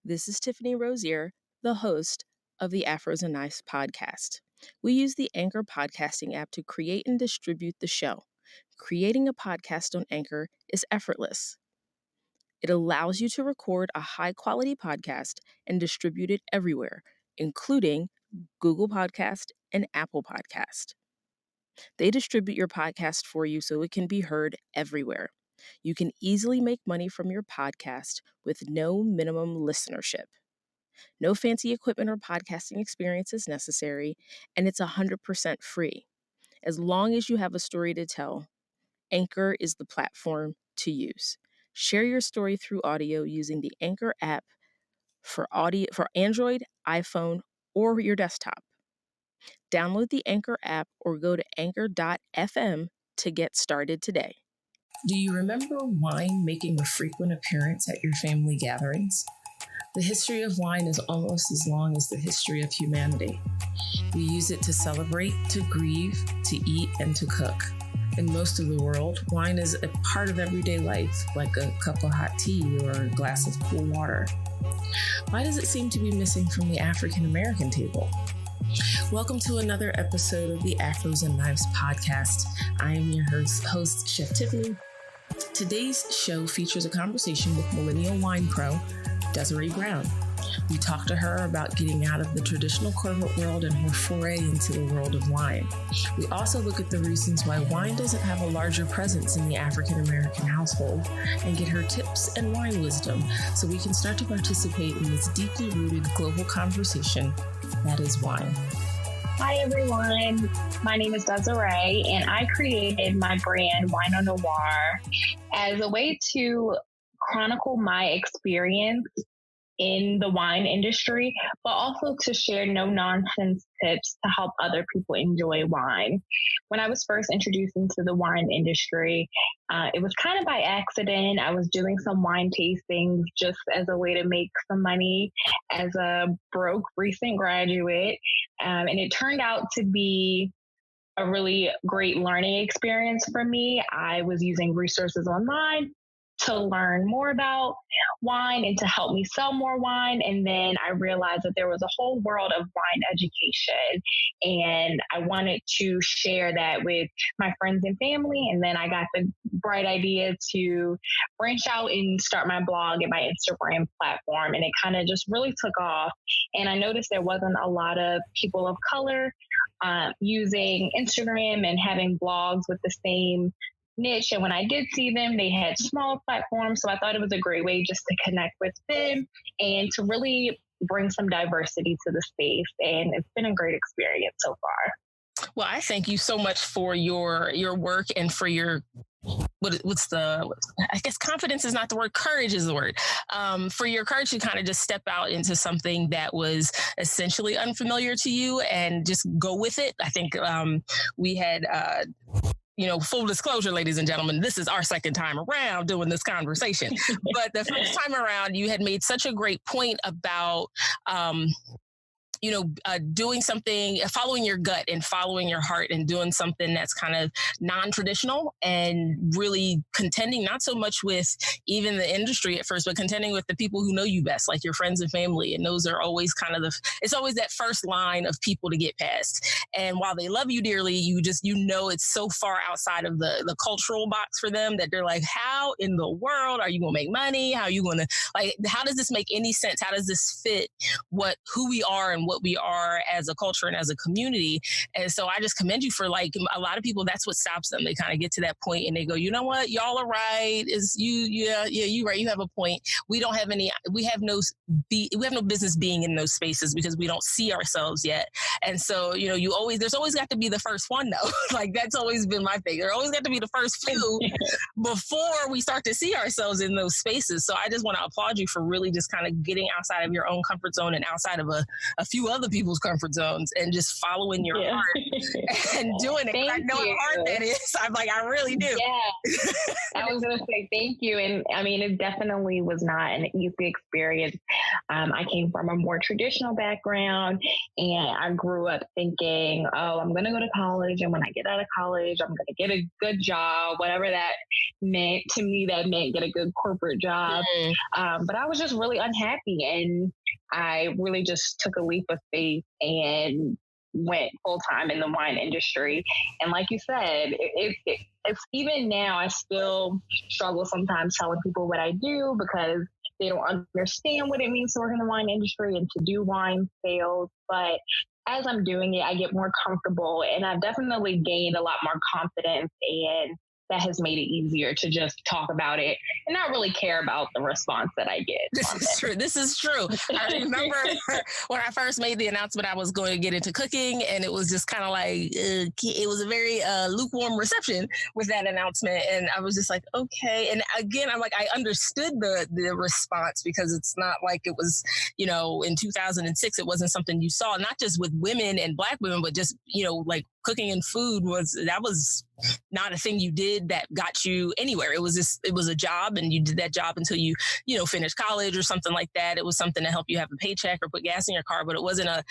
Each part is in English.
This is Tiffany Rosier, the host of the Afros and Knives podcast. We use the Anchor podcasting app to create and distribute the show. Creating a podcast on Anchor is effortless. It allows you to record a high-quality podcast and distribute it everywhere, including Google Podcast and Apple Podcast. They distribute your podcast for you so it can be heard everywhere. You can easily make money from your podcast with no minimum listenership. No fancy equipment or podcasting experience is necessary, and it's 100% free. As long as you have a story to tell, Anchor is the platform to use. Share your story through audio using the Anchor app for Android, iPhone, or your desktop. Download the Anchor app or go to anchor.fm to get started today. Do you remember wine making a frequent appearance at your family gatherings? The history of wine is almost as long as the history of humanity. We use it to celebrate, to grieve, to eat, and to cook. In most of the world, wine is a part of everyday life, like a cup of hot tea or a glass of cool water. Why does it seem to be missing from the African American table? Welcome to another episode of the Afros and Knives podcast. I am your host, Chef Tiffany. Today's show features a conversation with millennial wine pro, Desiree Brown. We talked to her about getting out of the traditional corporate world and her foray into the world of wine. We also look at the reasons why wine doesn't have a larger presence in the African American household and get her tips and wine wisdom so we can start to participate in this deeply rooted global conversation that is wine. Hi everyone, my name is Desiree and I created my brand Wino Noire as a way to chronicle my experience in the wine industry, but also to share no-nonsense tips to help other people enjoy wine. When I was first introduced into the wine industry, it was kind of by accident. I was doing some wine tastings just as a way to make some money as a broke recent graduate. And it turned out to be a really great learning experience for me. I was using resources online to learn more about wine and to help me sell more wine. And then I realized that there was a whole world of wine education and I wanted to share that with my friends and family. And then I got the bright idea to branch out and start my blog and my Instagram platform. And it kind of just really took off. And I noticed there wasn't a lot of people of color using Instagram and having blogs with the same niche. And when I did see them, they had smaller platforms. So I thought it was a great way just to connect with them and to really bring some diversity to the space. And it's been a great experience so far. Well, I thank you so much for your work and for your I guess confidence is not the word, courage is the word, for your courage to kind of just step out into something that was essentially unfamiliar to you and just go with it. I think we had full disclosure, ladies and gentlemen, this is our second time around doing this conversation. But the first time around, you had made such a great point about doing something, following your gut and following your heart and doing something that's kind of non-traditional and really contending not so much with even the industry at first, but contending with the people who know you best, like your friends and family. And those are always kind of it's always that first line of people to get past. And while they love you dearly, it's so far outside of the cultural box for them that they're like, how in the world are you going to make money? How are you going to, how does this make any sense? How does this fit who we are and what we are as a culture and as a community. And so I just commend you for, like, a lot of people, that's what stops them. They kind of get to that point and they go, you know what, y'all are right. Is you, yeah, you right. You have a point. We don't have any, we have no business being in those spaces because we don't see ourselves yet. And so, there's always got to be the first one though. Like, that's always been my thing. There always got to be the first few before we start to see ourselves in those spaces. So I just want to applaud you for really just kind of getting outside of your own comfort zone and outside of a few other people's comfort zones and just following your heart and doing it. I know how hard that is. I'm like, I really do. Yeah. I was going to say thank you. And I mean, it definitely was not an easy experience. I came from a more traditional background and I grew up thinking, oh, I'm going to go to college. And when I get out of college, I'm going to get a good job, whatever that meant. To me, that meant get a good corporate job. But I was just really unhappy. And I really just took a leap of faith and went full time in the wine industry. And like you said, it's even now, I still struggle sometimes telling people what I do because they don't understand what it means to work in the wine industry and to do wine sales. But as I'm doing it, I get more comfortable and I've definitely gained a lot more confidence, and that has made it easier to just talk about it and not really care about the response that I get. This is true. I remember when I first made the announcement I was going to get into cooking, and it was just kind of like, it was a very lukewarm reception with that announcement. And I was just like, okay. And again, I'm like, I understood the response because it's not like it was, in 2006, it wasn't something you saw, not just with women and Black women, but just, like cooking and food was not a thing you did that got you anywhere. It was a job, and you did that job until you finished college or something like that. It was something to help you have a paycheck or put gas in your car, but it wasn't a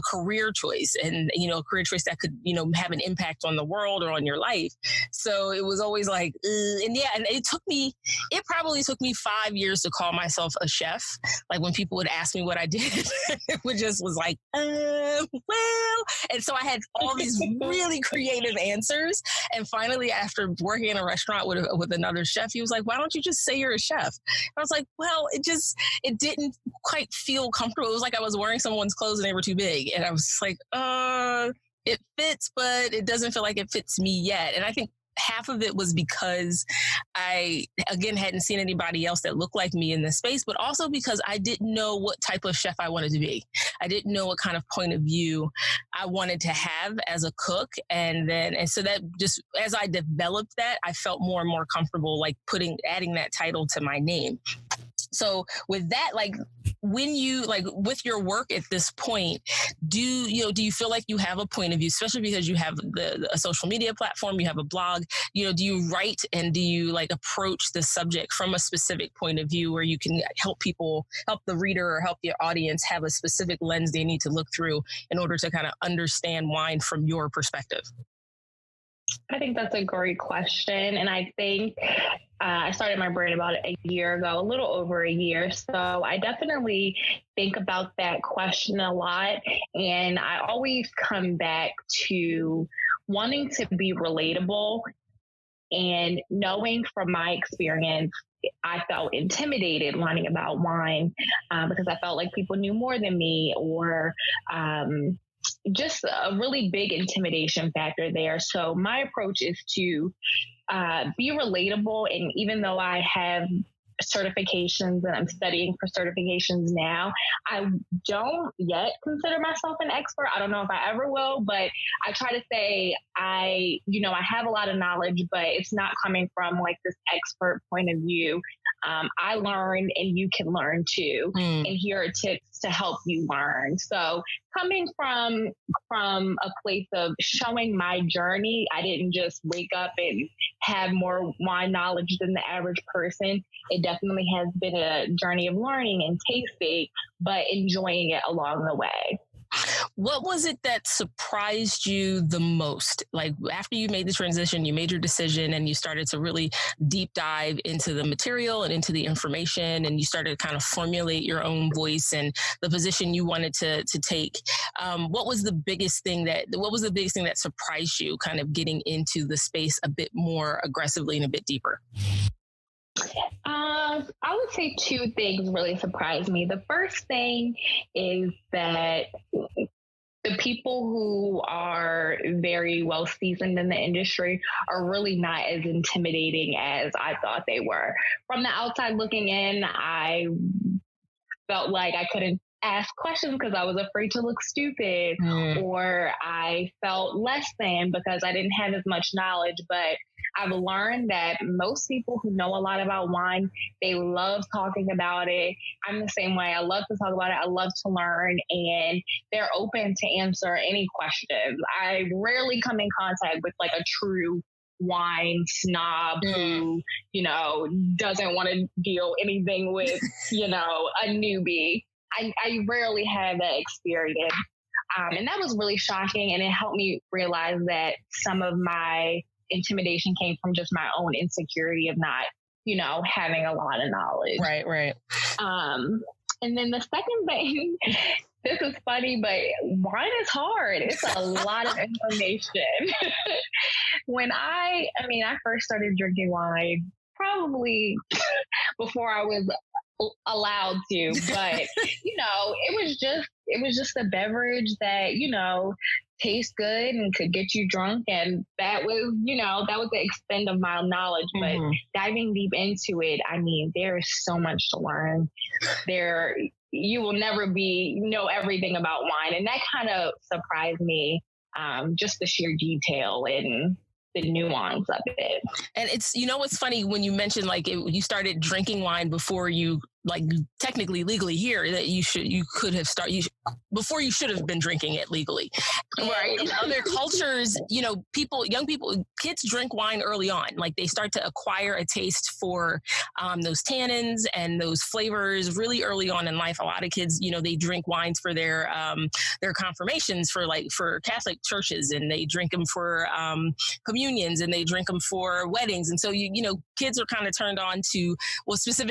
career choice, and a career choice that could have an impact on the world or on your life. So it was always like, and it probably took me 5 years to call myself a chef. Like when people would ask me what I did, it was like, well, and so I had all these really creative answers. And finally, after working in a restaurant with another chef, he was like, why don't you just say you're a chef? I was like, well, it didn't quite feel comfortable. It was like I was wearing someone's clothes and they were too big. And I was just like, it fits, but it doesn't feel like it fits me yet. And I think half of it was because I, again, hadn't seen anybody else that looked like me in this space, but also because I didn't know what type of chef I wanted to be. I didn't know what kind of point of view I wanted to have as a cook. And so that just, as I developed that, I felt more and more comfortable, like adding that title to my name. So with that, like when you, like with your work at this point, do you feel like you have a point of view, especially because you have a social media platform, you have a blog, do you write and do you like approach the subject from a specific point of view where you can help the reader or help your audience have a specific lens they need to look through in order to kind of understand wine from your perspective? I think that's a great question. And I think I started my brand about a year ago, a little over a year. So I definitely think about that question a lot. And I always come back to wanting to be relatable and knowing from my experience, I felt intimidated learning about wine because I felt like people knew more than me, or just a really big intimidation factor there. So my approach is to be relatable. And even though I have certifications and I'm studying for certifications now, I don't yet consider myself an expert. I don't know if I ever will, but I try to say I have a lot of knowledge, but it's not coming from like this expert point of view. I learn and you can learn too. And here are tips to help you learn. So coming from a place of showing my journey, I didn't just wake up and have more wine knowledge than the average person. It definitely has been a journey of learning and tasting, but enjoying it along the way. What was it that surprised you the most? Like after you made the transition, you made your decision and you started to really deep dive into the material and into the information, and you started to kind of formulate your own voice and the position you wanted to take. What was the biggest thing that surprised you kind of getting into the space a bit more aggressively and a bit deeper? I would say two things really surprised me. The first thing is that the people who are very well seasoned in the industry are really not as intimidating as I thought they were. From the outside looking in, I felt like I couldn't ask questions because I was afraid to look stupid, or I felt less than because I didn't have as much knowledge. But I've learned that most people who know a lot about wine, they love talking about it. I'm the same way. I love to talk about it. I love to learn, and they're open to answer any questions. I rarely come in contact with like a true wine snob who, doesn't want to deal anything with, a newbie. I rarely have that experience. And that was really shocking. And it helped me realize that some of my intimidation came from just my own insecurity of not, having a lot of knowledge. Right. And then the second thing, this is funny, but wine is hard. It's a lot of information. When I first started drinking wine probably before I was allowed to, but it was just a beverage that tastes good and could get you drunk, and that was the extent of my knowledge. But diving deep into it, there's so much to learn. You will never know everything about wine, and that kind of surprised me. Just the sheer detail and the nuance of it. And it's, what's funny when you mentioned you started drinking wine before you technically legally here, that you should have been drinking it legally. Right. In other cultures, young people, kids drink wine early on. Like they start to acquire a taste for those tannins and those flavors really early on in life. A lot of kids, they drink wines for their confirmations for Catholic churches, and they drink them for communions, and they drink them for weddings. And so, kids are kind of turned on to,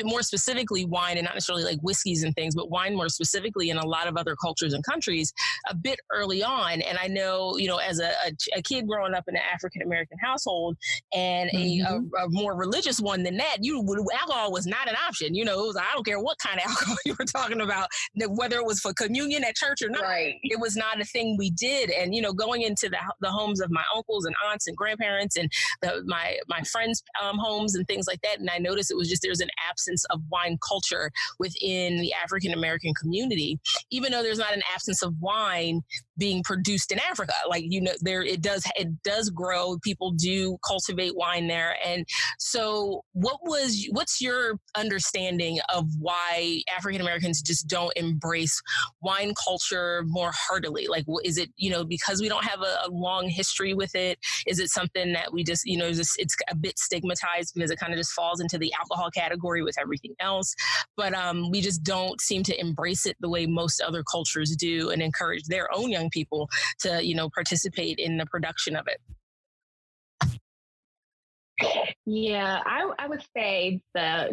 more specifically wine, and not necessarily like whiskeys and things, but wine more specifically in a lot of other cultures and countries a bit early on. And I know, as a kid growing up in an African-American household and a more religious one than that, alcohol was not an option. It was, I don't care what kind of alcohol you were talking about, whether it was for communion at church or not. Right. It was not a thing we did. And, going into the homes of my uncles and aunts and grandparents and my friends' homes and things like that. And I noticed it was just, there's an absence of wine culture within the African-American community, even though there's not an absence of wine being produced in Africa. It does grow. People do cultivate wine there. And so what's your understanding of why African-Americans just don't embrace wine culture more heartily? Is it, because we don't have a long history with it? Is it something that we just, it's a bit stigmatized because it kind of just falls into the alcohol category with everything else? But we just don't seem to embrace it the way most other cultures do and encourage their own young people to, participate in the production of it. Yeah, I would say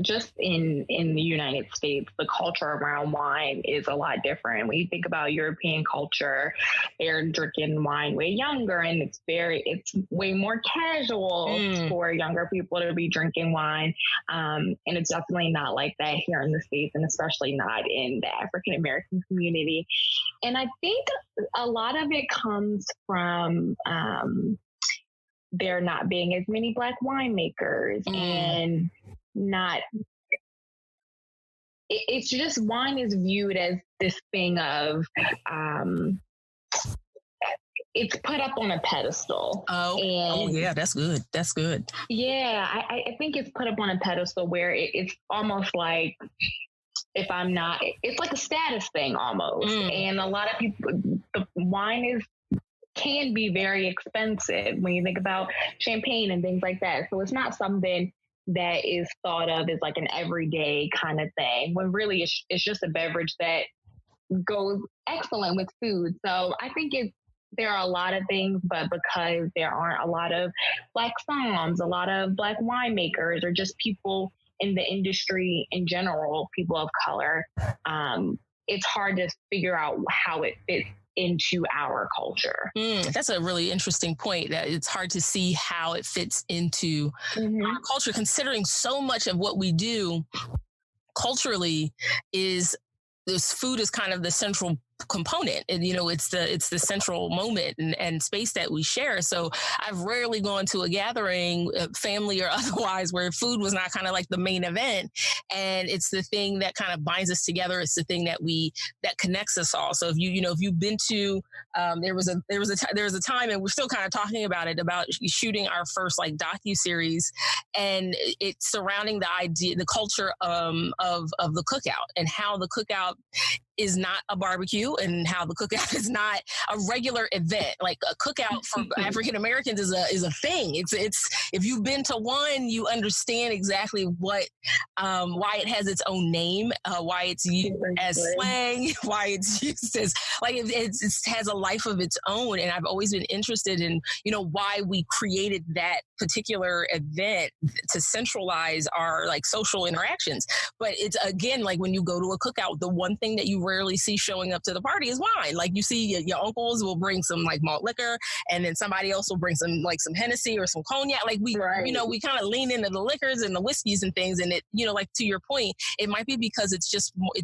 just in the United States, the culture around wine is a lot different. When you think about European culture, they're drinking wine way younger, and it's way more casual for younger people to be drinking wine. And it's definitely not like that here in the States, and especially not in the African American community. And I think a lot of it comes from there not being as many Black winemakers, and it's just, wine is viewed as this thing of, it's put up on a pedestal. Oh yeah, that's good. That's good. Yeah, I think it's put up on a pedestal where it's almost like, it's like a status thing almost. And a lot of people, the wine can be very expensive when you think about champagne and things like that. So it's not something that is thought of as like an everyday kind of thing, when really it's just a beverage that goes excellent with food. So I think there are a lot of things, but because there aren't a lot of Black somms, a lot of Black winemakers, or just people in the industry in general, people of color, it's hard to figure out how it fits into our culture. That's a really interesting point. That it's hard to see how it fits into our culture, considering so much of what we do culturally is this food is kind of the central component, and it's the central moment and space that we share. So I've rarely gone to a gathering, family or otherwise, where food was not kind of like the main event, and it's the thing that kind of binds us together. It's the thing that connects us all. So if you've been to there was a time, and we're still kind of talking about it, about shooting our first like docu-series, and it's surrounding the culture of the cookout, and how the cookout is not a barbecue, and how the cookout is not a regular event. Like a cookout for African Americans is a thing. It's if you've been to one, you understand exactly why it has its own name, why it's used as slang, why it's used as like it has a life of its own. And I've always been interested in why we created that particular event to centralize our like social interactions. But it's again, like when you go to a cookout, the one thing that you rarely see showing up to the party is wine. Like you see your uncles will bring some like malt liquor, and then somebody else will bring some Hennessy or some cognac. Like we kind of lean into the liquors and the whiskeys and things. And it, like to your point, it might be because it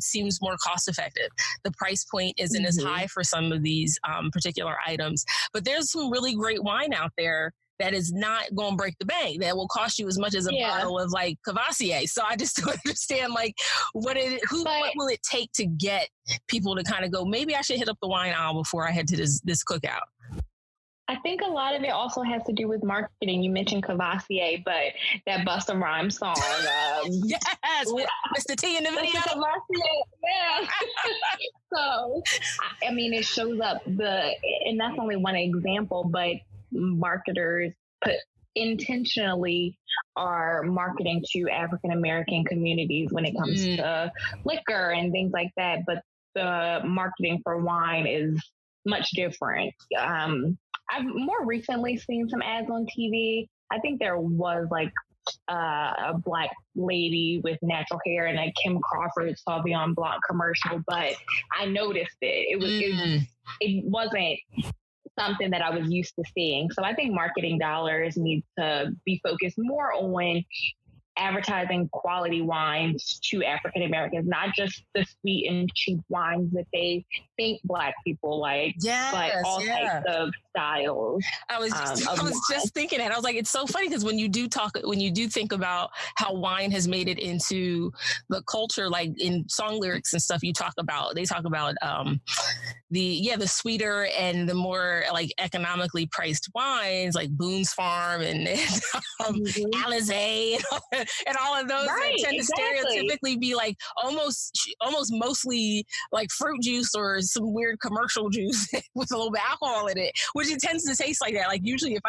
seems more cost effective. The price point isn't as high for some of these particular items, but there's some really great wine out there that is not going to break the bank, that will cost you as much as a bottle of like Cavassier. So I just don't understand what will it take to get people to kind of go, maybe I should hit up the wine aisle before I head to this cookout. I think a lot of it also has to do with marketing. You mentioned Cavassier, but that Busta Rhymes song. Yes, Mr. T in the video. Yeah. So, I mean, it shows up and that's only one example, but marketers intentionally are marketing to African American communities when it comes to liquor and things like that. But the marketing for wine is much different. I've more recently seen some ads on TV. I think there was like a Black lady with natural hair and a Kim Crawford Sauvignon Blanc commercial, but I noticed it. It wasn't something that I was used to seeing. So I think marketing dollars need to be focused more on advertising quality wines to African Americans, not just the sweet and cheap wines that they think Black people like, but all types of styles. I was just thinking that. I was like, it's so funny because when you do think about how wine has made it into the culture, like in song lyrics and stuff, they talk about the sweeter and the more like economically priced wines like Boone's Farm and Alizé and all of those that tend to stereotypically be like almost mostly like fruit juice or some weird commercial juice with a little bit of alcohol in it, which it tends to taste like that. Like usually if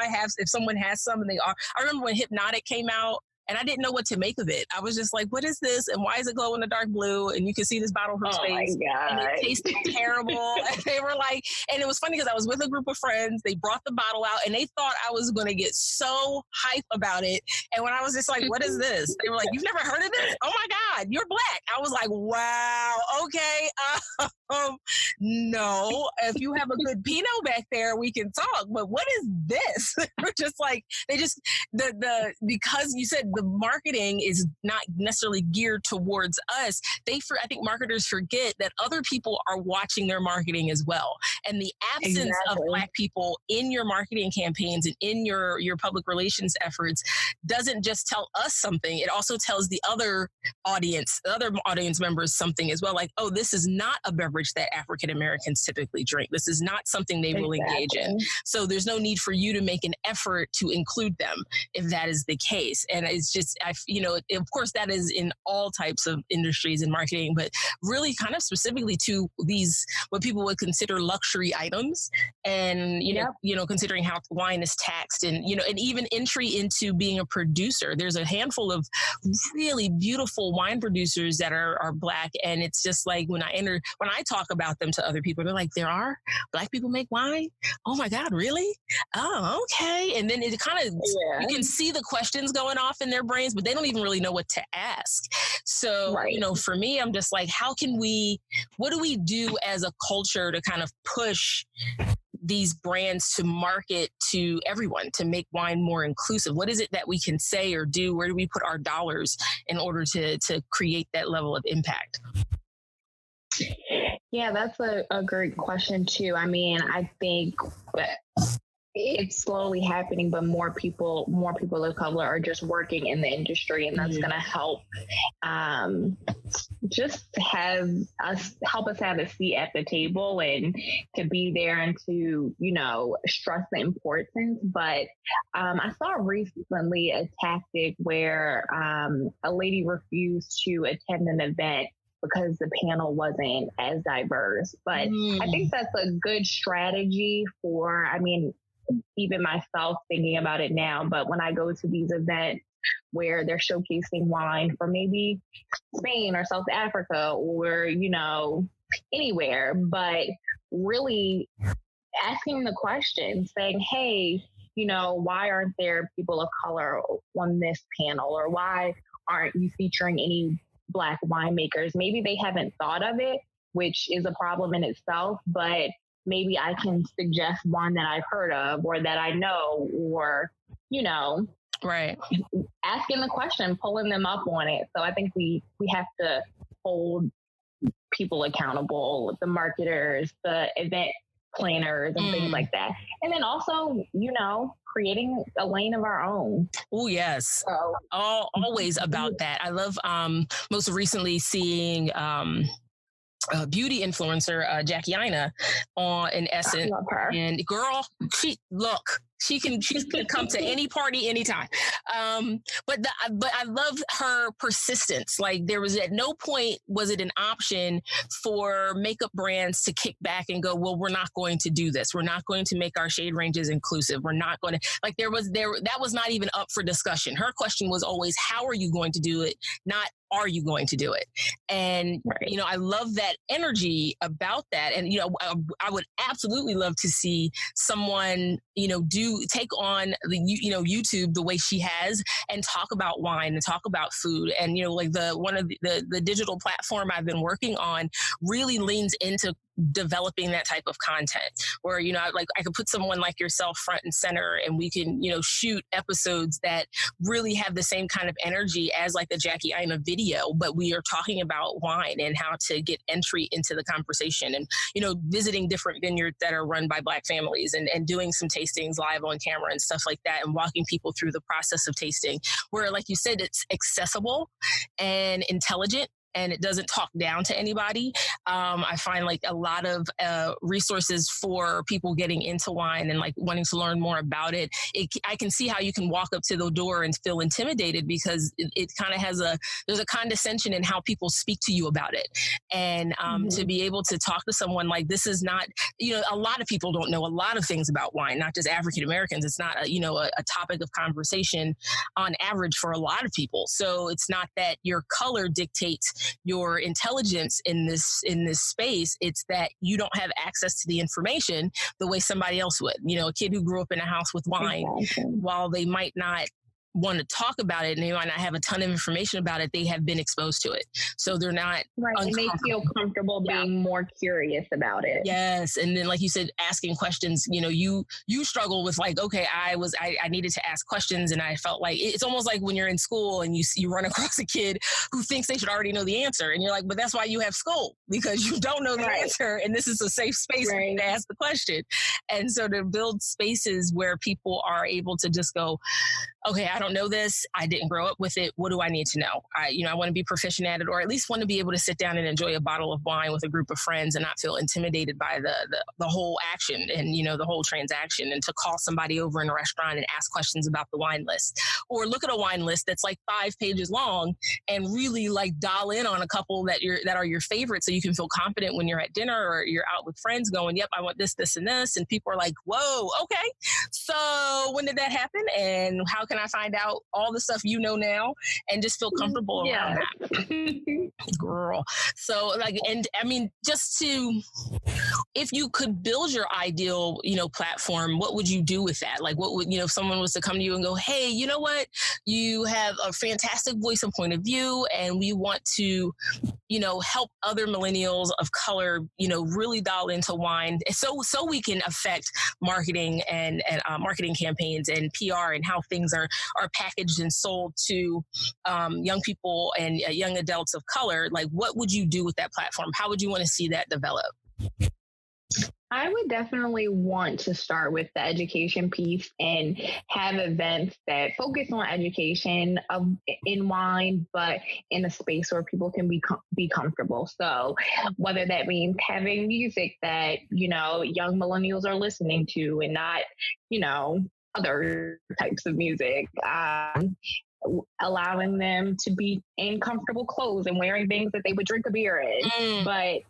someone has some and I remember when Hypnotic came out, and I didn't know what to make of it. I was just like, what is this? And why is it glow in the dark blue? And you can see this bottle from space. And it tasted terrible. And they were like, and it was funny because I was with a group of friends. They brought the bottle out and they thought I was going to get so hype about it. And when I was just like, what is this? They were like, you've never heard of this? Oh my God, you're Black. I was like, wow, okay. No, if you have a good Pinot back there, we can talk. But what is this? We're just like, because you said the marketing is not necessarily geared towards us. I think marketers forget that other people are watching their marketing as well. And the absence of Black people in your marketing campaigns and in your public relations efforts doesn't just tell us something. It also tells the other audience members something as well. Like, oh, this is not a beverage that African Americans typically drink. This is not something they will engage in. So there's no need for you to make an effort to include them if that is the case. And it's just, of course that is in all types of industries and marketing, but really kind of specifically to these, what people would consider luxury items. And, considering how wine is taxed and, and even entry into being a producer, there's a handful of really beautiful wine producers that are Black. And it's just like when I talk about them to other people, they're like, there are Black people make wine? Oh my God, really? Oh, okay. And then it kind of, you can see the questions going off in their brains, but they don't even really know what to ask. So, Right. you know, for me, I'm just like, what do we do as a culture to kind of push these brands to market to everyone, to make wine more inclusive? What is it that we can say or do? Where do we put our dollars in order to create that level of impact? Yeah, that's a great question too. I mean, I think it's slowly happening, but more people of color are just working in the industry, and that's going to help just help us have a seat at the table and to be there and to, you know, stress the importance. But I saw recently a tactic where a lady refused to attend an event because the panel wasn't as diverse. But I think that's a good strategy for, I mean, even myself thinking about it now, but when I go to these events where they're showcasing wine from maybe Spain or South Africa or, you know, anywhere, but really asking the question, saying, hey, you know, why aren't there people of color on this panel? Or why aren't you featuring any Black winemakers? Maybe they haven't thought of it, which is a problem in itself, but maybe I can suggest one that I've heard of or that I know, or, you know, right. Asking the question, pulling them up on it. So I think we have to hold people accountable, the marketers, the event planners and things like that. And then also, you know, creating a lane of our own. Oh, yes. So, always about that. I love most recently seeing beauty influencer Jackie Aina on in Essence, and girl, she can come to any party anytime. But I love her persistence. Like, there was at no point was it an option for makeup brands to kick back and go, well, we're not going to do this. We're not going to make our shade ranges inclusive. We're not going to, like, that was not even up for discussion. Her question was always, how are you going to do it? Not, are you going to do it? And, you know, I love that energy about that. And, you know, I would absolutely love to see someone, you know, take on the, you know, YouTube the way she has and talk about wine and talk about food. And, you know, like one of the digital platform I've been working on really leans into developing that type of content where, you know, I could put someone like yourself front and center, and we can, you know, shoot episodes that really have the same kind of energy as like the Jackie Aina video, but we are talking about wine and how to get entry into the conversation, and, you know, visiting different vineyards that are run by Black families and doing some tastings live on camera and stuff like that, and walking people through the process of tasting where, like you said, it's accessible and intelligent, and it doesn't talk down to anybody. I find like a lot of resources for people getting into wine and like wanting to learn more about it. I can see how you can walk up to the door and feel intimidated because it kind of there's a condescension in how people speak to you about it. And to be able to talk to someone like, this is not, you know, a lot of people don't know a lot of things about wine, not just African Americans. It's not a topic of conversation on average for a lot of people. So it's not that your color dictates your intelligence in this space. It's that you don't have access to the information the way somebody else would. You know, a kid who grew up in a house with wine, while they might not want to talk about it and they might not have a ton of information about it, they have been exposed to it. So they're not and they feel comfortable being more curious about it. Yes. And then, like you said, asking questions, you know, you struggle with like, okay, I needed to ask questions, and I felt like it's almost like when you're in school and you run across a kid who thinks they should already know the answer, and you're like, but that's why you have school, because you don't know the answer, and this is a safe space for you to ask the question. And so to build spaces where people are able to just go, okay, I don't know this. I didn't grow up with it. What do I need to know? I want to be proficient at it, or at least want to be able to sit down and enjoy a bottle of wine with a group of friends and not feel intimidated by the whole action and, you know, the whole transaction, and to call somebody over in a restaurant and ask questions about the wine list, or look at a wine list that's like 5 pages long and really like dial in on a couple that are your favorites, so you can feel confident when you're at dinner or you're out with friends going, yep, I want this, this, and this. And people are like, whoa, okay. So when did that happen? And how can I find find out all the stuff you know now and just feel comfortable around that. Girl. So like, and I mean, just to, if you could build your ideal, platform, what would you do with that? Like, what would, if someone was to come to you and go, hey, you know what? You have a fantastic voice and point of view, and we want to, help other millennials of color, really dial into wine. So we can affect marketing and marketing campaigns and PR and how things are packaged and sold to young people and young adults of color. Like, what would you do with that platform? How would you want to see that develop? I would definitely want to start with the education piece and have events that focus on education in wine, but in a space where people can be comfortable. So whether that means having music that, young millennials are listening to and not, other types of music, allowing them to be in comfortable clothes and wearing things that they would drink a beer in, but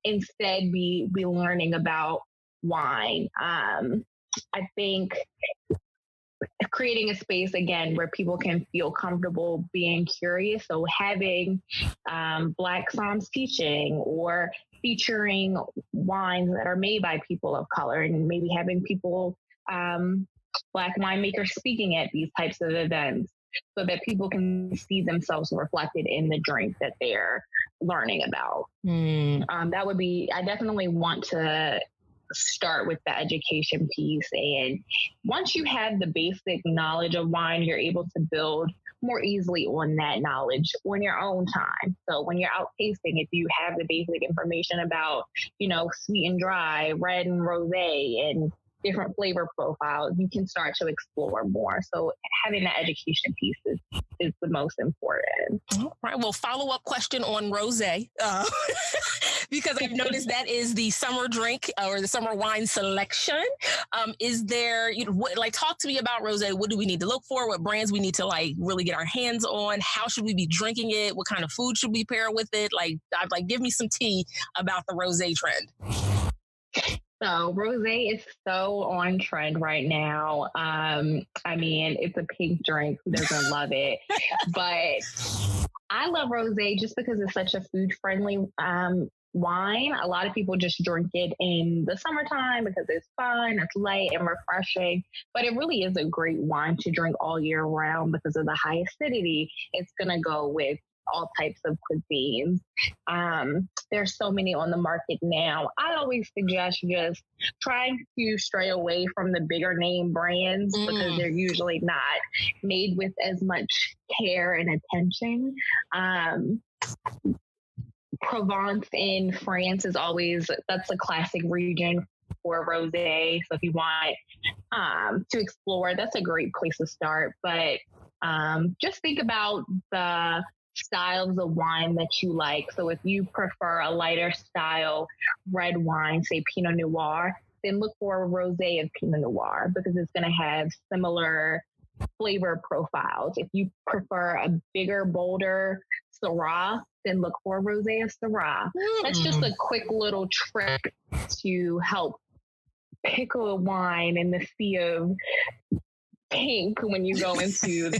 instead be learning about wine. I think creating a space again where people can feel comfortable being curious. So having Black Psalms teaching or featuring wines that are made by people of color, and maybe having people, Black winemakers speaking at these types of events, so that people can see themselves reflected in the drink that they're learning about. That would be, I definitely want to start with the education piece. And once you have the basic knowledge of wine, you're able to build more easily on that knowledge on your own time. So when you're out tasting, if you have the basic information about, sweet and dry, red and rosé, and different flavor profiles, you can start to explore more. So having the education piece is the most important. All right. Well, follow-up question on rosé, because I've noticed that is the summer drink or the summer wine selection. Is there, talk to me about rosé. What do we need to look for? What brands we need to really get our hands on? How should we be drinking it? What kind of food should we pair with it? Give me some tea about the rosé trend. So rosé is so on trend right now. It's a pink drink. Who doesn't love it? But I love rosé just because it's such a food-friendly wine. A lot of people just drink it in the summertime because it's fun, it's light and refreshing. But it really is a great wine to drink all year round because of the high acidity. It's going to go with all types of cuisines. There's so many on the market now. I always suggest just trying to stray away from the bigger name brands because they're usually not made with as much care and attention. Provence in France that's a classic region for rosé. So if you want to explore, that's a great place to start. But just think about the styles of wine that you like. So if you prefer a lighter style red wine, say Pinot Noir, then look for a rosé of Pinot Noir because it's going to have similar flavor profiles. If you prefer a bigger, bolder Syrah, then look for a rosé of Syrah. That's just a quick little trick to help pick a wine in the sea of pink when you go into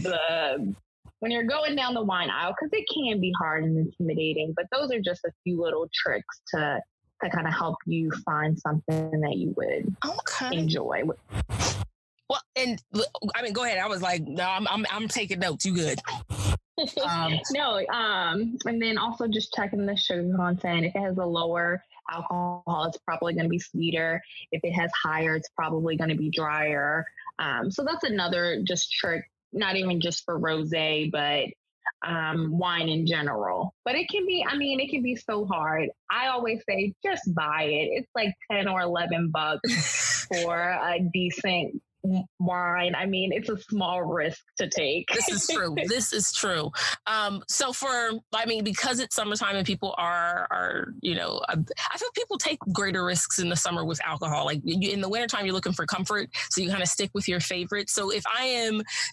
when you're going down the wine aisle, because it can be hard and intimidating, but those are just a few little tricks to kind of help you find something that you would enjoy. Well, and go ahead. I was like, no, I'm taking notes. You good? And then also just checking the sugar content. If it has a lower alcohol, it's probably going to be sweeter. If it has higher, it's probably going to be drier. So that's another just trick. Not even just for rosé, but wine in general. But it can be so hard. I always say, just buy it. It's like 10 or 11 bucks for a decent wine. It's a small risk to take. This is true. So because it's summertime and people are I feel people take greater risks in the summer with alcohol. Like in the wintertime, you're looking for comfort. So you kind of stick with your favorites. So if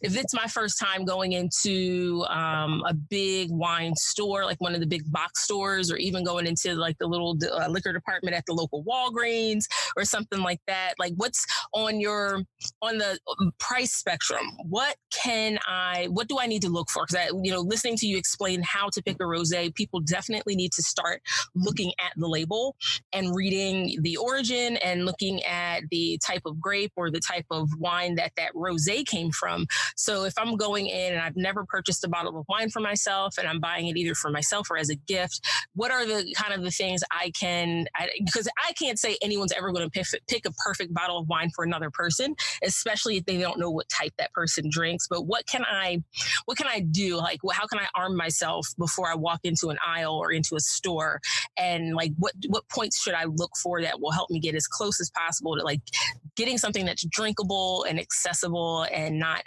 it's my first time going into a big wine store, like one of the big box stores, or even going into like the little liquor department at the local Walgreens or something like that, like what's on your on the price spectrum, what do I need to look for? Because listening to you explain how to pick a rosé, people definitely need to start looking at the label and reading the origin and looking at the type of grape or the type of wine that rosé came from. So if I'm going in and I've never purchased a bottle of wine for myself and I'm buying it either for myself or as a gift, what are the kind of the things because I can't say anyone's ever going to pick a perfect bottle of wine for another person, especially if they don't know what type that person drinks. But what can I do? Like, how can I arm myself before I walk into an aisle or into a store? And like, what points should I look for that will help me get as close as possible to like getting something that's drinkable and accessible and not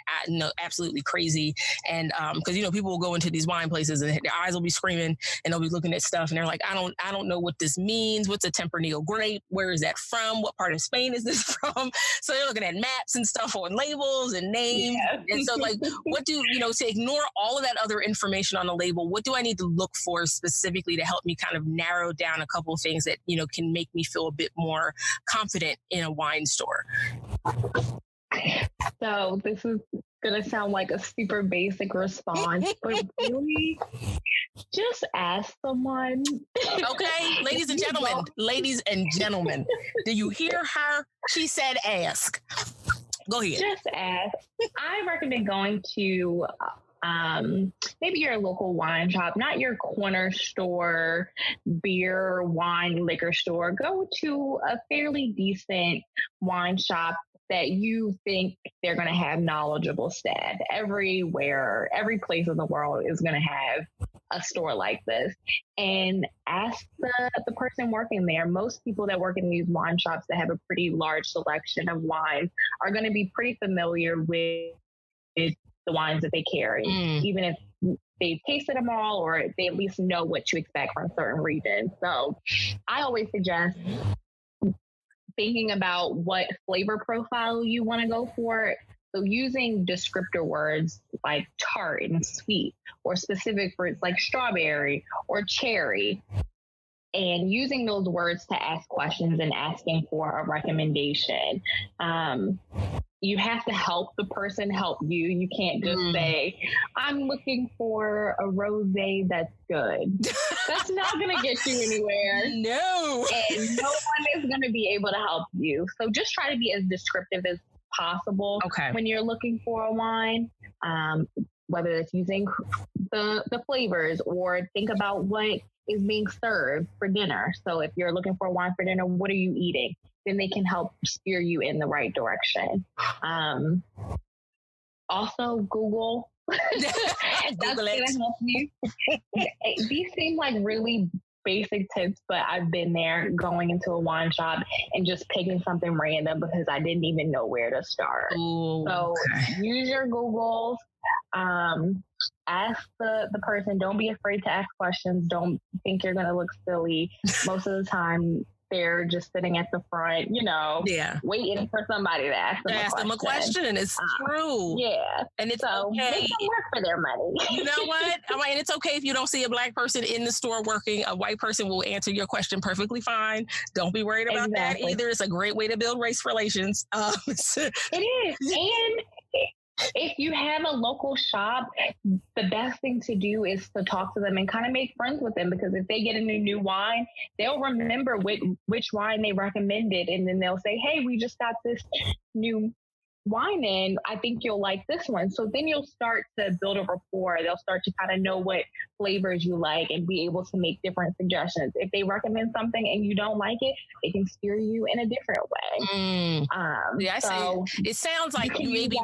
absolutely crazy. And because people will go into these wine places and their eyes will be screaming and they'll be looking at stuff and they're like, I don't know what this means. What's a Tempranillo grape? Where is that from? What part of Spain is this from? So they're looking at maps and stuff on labels and names. Yeah. And so like, what do, to ignore all of that other information on the label, what do I need to look for specifically to help me kind of narrow down a couple of things that, can make me feel a bit more confident in a wine store? So this is going to sound like a super basic response, but really just ask someone. Okay, ladies and gentlemen, do you hear her? She said ask. Go ahead. Just ask. I recommend going to maybe your local wine shop, not your corner store, beer, wine, liquor store. Go to a fairly decent wine shop that you think they're going to have knowledgeable staff. Everywhere, every place in the world is going to have a store like this. And ask the person working there. Most people that work in these wine shops that have a pretty large selection of wines are going to be pretty familiar with the wines that they carry, even if they've tasted them all or they at least know what to expect from certain regions. So I always suggest thinking about what flavor profile you want to go for. So using descriptor words like tart and sweet, or specific fruits like strawberry or cherry, and using those words to ask questions and asking for a recommendation. You have to help the person help you. You can't just say, I'm looking for a rosé that's good. That's not going to get you anywhere. No. And no one is going to be able to help you. So just try to be as descriptive as possible when you're looking for a wine, whether it's using the flavors, or think about what is being served for dinner. So if you're looking for a wine for dinner, what are you eating? Then they can help steer you in the right direction. Also, Google. That's going to help you. These seem like really basic tips, but I've been there going into a wine shop and just picking something random because I didn't even know where to start. Ooh, so use your Googles. Ask the person. Don't be afraid to ask questions. Don't think you're going to look silly. Most of the time, they're just sitting at the front, waiting for somebody to ask them a question. It's true. Yeah. And it's okay. They can work for their money. You know what? And it's okay if you don't see a Black person in the store working. A white person will answer your question perfectly fine. Don't be worried about that either. It's a great way to build race relations. It is. And if you have a local shop, the best thing to do is to talk to them and kind of make friends with them, because if they get a new wine, they'll remember which wine they recommended. And then they'll say, hey, we just got this new wine in. I think you'll like this one. So then you'll start to build a rapport. They'll start to kind of know what flavors you like and be able to make different suggestions. If they recommend something and you don't like it, they can steer you in a different way. It sounds like you maybe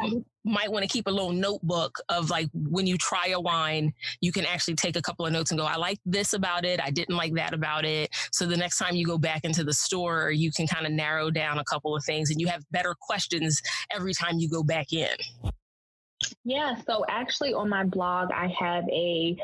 might want to keep a little notebook of like when you try a wine, you can actually take a couple of notes and go, I like this about it. I didn't like that about it. So the next time you go back into the store, you can kind of narrow down a couple of things and you have better questions every time you go back in. Yeah, so actually on my blog, I have a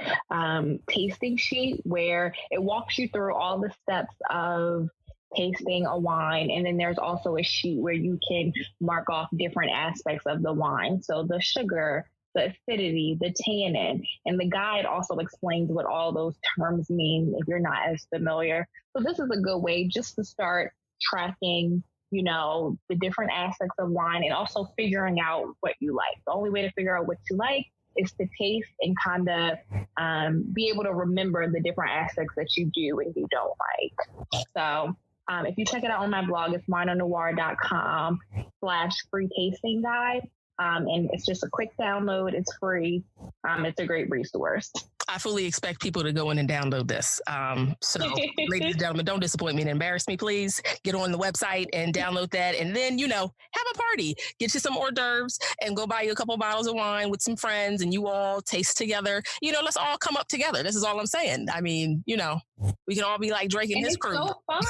tasting sheet where it walks you through all the steps of tasting a wine. And then there's also a sheet where you can mark off different aspects of the wine. So the sugar, the acidity, the tannin, and the guide also explains what all those terms mean if you're not as familiar. So this is a good way just to start tracking the different aspects of wine and also figuring out what you like. The only way to figure out what you like is to taste and kind of be able to remember the different aspects that you do and you don't like. So if you check it out on my blog, it's winonoir.com/free tasting guide. And it's just a quick download. It's free. It's a great resource. I fully expect people to go in and download this. So ladies and gentlemen, don't disappoint me and embarrass me, please. Get on the website and download that. And then, have a party. Get you some hors d'oeuvres and go buy you a couple of bottles of wine with some friends and you all taste together. Let's all come up together. This is all I'm saying. I mean, we can all be like Drake and his crew. It's so fun.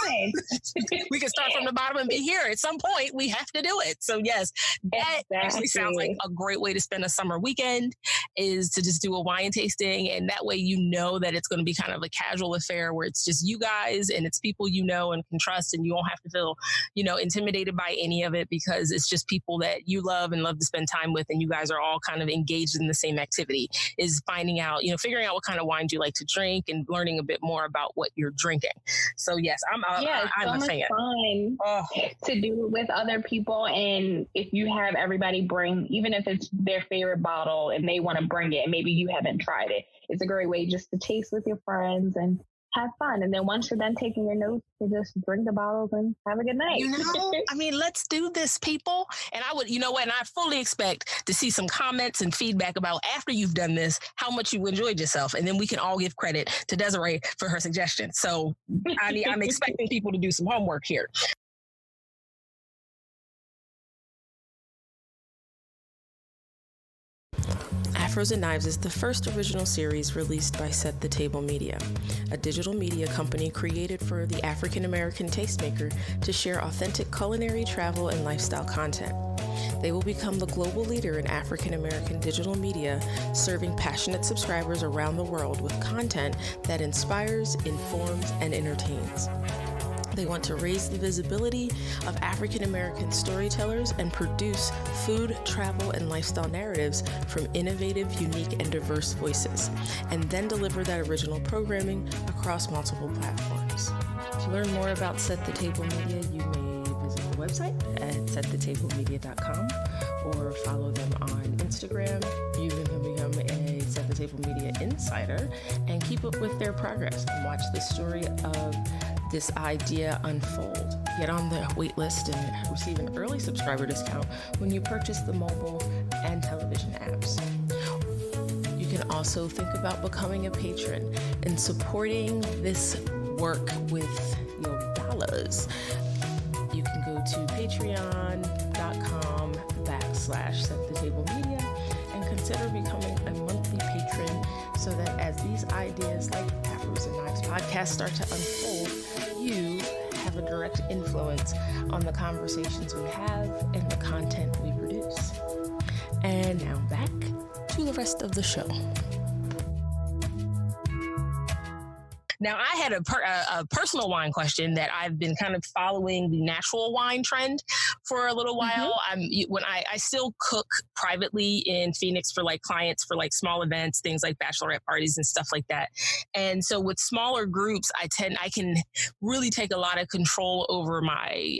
We can start from the bottom and be here. At some point, we have to do it. So yes, that actually sounds like a great way to spend a summer weekend, is to just do a wine tasting. And that way, that it's going to be kind of a casual affair where it's just you guys and it's people and can trust, and you won't have to feel, intimidated by any of it, because it's just people that you love and love to spend time with. And you guys are all kind of engaged in the same activity, is finding out, figuring out what kind of wines you like to drink and learning a bit more about what you're drinking. So yes, I'm so a fan. Fun to do it with other people. And if you have everybody bring, even if it's their favorite bottle and they want to bring it, and maybe you haven't tried it, it's a great way just to taste with your friends and have fun. And then once you're done taking your notes, you just drink the bottles and have a good night. Let's do this, people. And I would, and I fully expect to see some comments and feedback about, after you've done this, how much you enjoyed yourself. And then we can all give credit to Desiree for her suggestion. So I'm expecting people to do some homework here. Afros and Knives is the first original series released by Set the Table Media, a digital media company created for the African American tastemaker to share authentic culinary, travel, and lifestyle content. They will become the global leader in African American digital media, serving passionate subscribers around the world with content that inspires, informs, and entertains. They want to raise the visibility of African American storytellers and produce food, travel, and lifestyle narratives from innovative, unique, and diverse voices, and then deliver that original programming across multiple platforms. To learn more about Set the Table Media, you may visit the website at setthetablemedia.com or follow them on Instagram. You can become a Set the Table Media insider and keep up with their progress and watch the story of this idea unfold. Get on the wait list and receive an early subscriber discount when you purchase the mobile and television apps. You can also think about becoming a patron and supporting this work with your dollars. You can go to patreon.com/setthetablemedia and consider becoming a monthly patron, so that as these ideas like Afros and Knives podcast start to unfold, you have a direct influence on the conversations we have and the content we produce. And now back to the rest of the show. Now, I had a personal wine question that I've been kind of following the natural wine trend for a little while. When I still cook privately in Phoenix for clients for small events, things like bachelorette parties and stuff like that. And so with smaller groups, I can really take a lot of control over my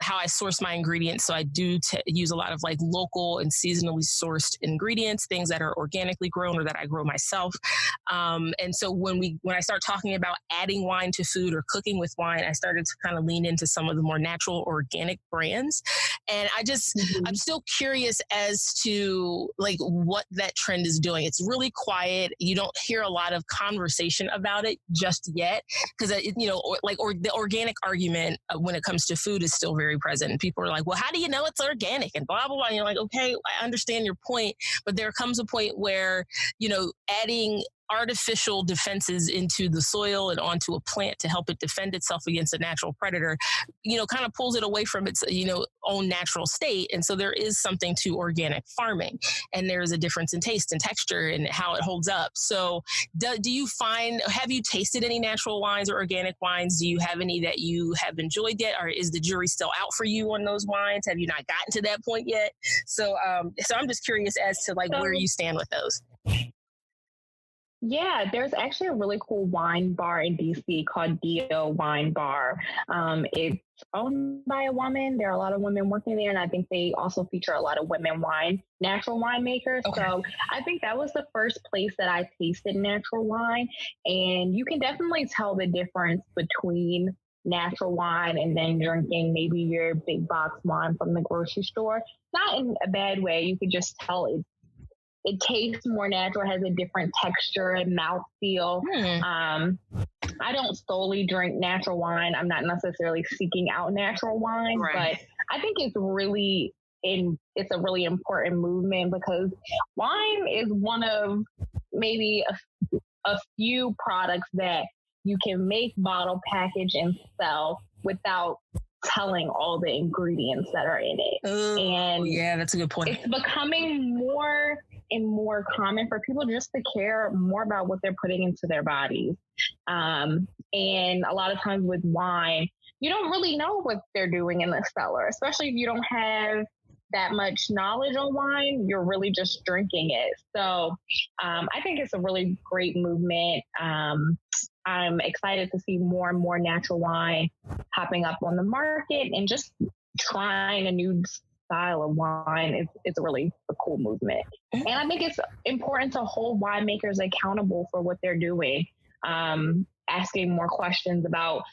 how I source my ingredients. So I do use a lot of local and seasonally sourced ingredients, things that are organically grown or that I grow myself. And so when I start talking about adding wine to food or cooking with wine, I started to kind of lean into some of the more natural organic brands. And I'm still curious as to what that trend is doing. It's really quiet. You don't hear a lot of conversation about it just yet, because the organic argument when it comes to food is still very present. People are like, well, how do you know it's organic and blah, blah, blah. And you're like, okay, I understand your point, but there comes a point where, adding artificial defenses into the soil and onto a plant to help it defend itself against a natural predator, kind of pulls it away from its, own natural state. And so there is something to organic farming, and there is a difference in taste and texture and how it holds up. So have you tasted any natural wines or organic wines? Do you have any that you have enjoyed yet? Or is the jury still out for you on those wines? Have you not gotten to that point yet? So I'm just curious as to where you stand with those. Yeah, there's actually a really cool wine bar in DC called Dio Wine Bar. It's owned by a woman. There are a lot of women working there, and I think they also feature a lot of women natural winemakers. Okay. So I think that was the first place that I tasted natural wine, and you can definitely tell the difference between natural wine and then drinking maybe your big box wine from the grocery store. Not in a bad way. You could just tell it tastes more natural, has a different texture and mouthfeel. I don't solely drink natural wine. I'm not necessarily seeking out natural wine, Right. but I think it's a really important movement because wine is one of maybe a few products that you can make, bottle, package, and sell without telling all the ingredients that are in it. And yeah, that's a good point. It's becoming more and more common for people just to care more about what they're putting into their bodies. And a lot of times with wine, you don't really know what they're doing in the cellar, especially if you don't have that much knowledge on wine. You're really just drinking it. So I think it's a really great movement. I'm excited to see more and more natural wine popping up on the market and just trying a new style of wine. It's really a cool movement. And I think it's important to hold winemakers accountable for what they're doing, asking more questions about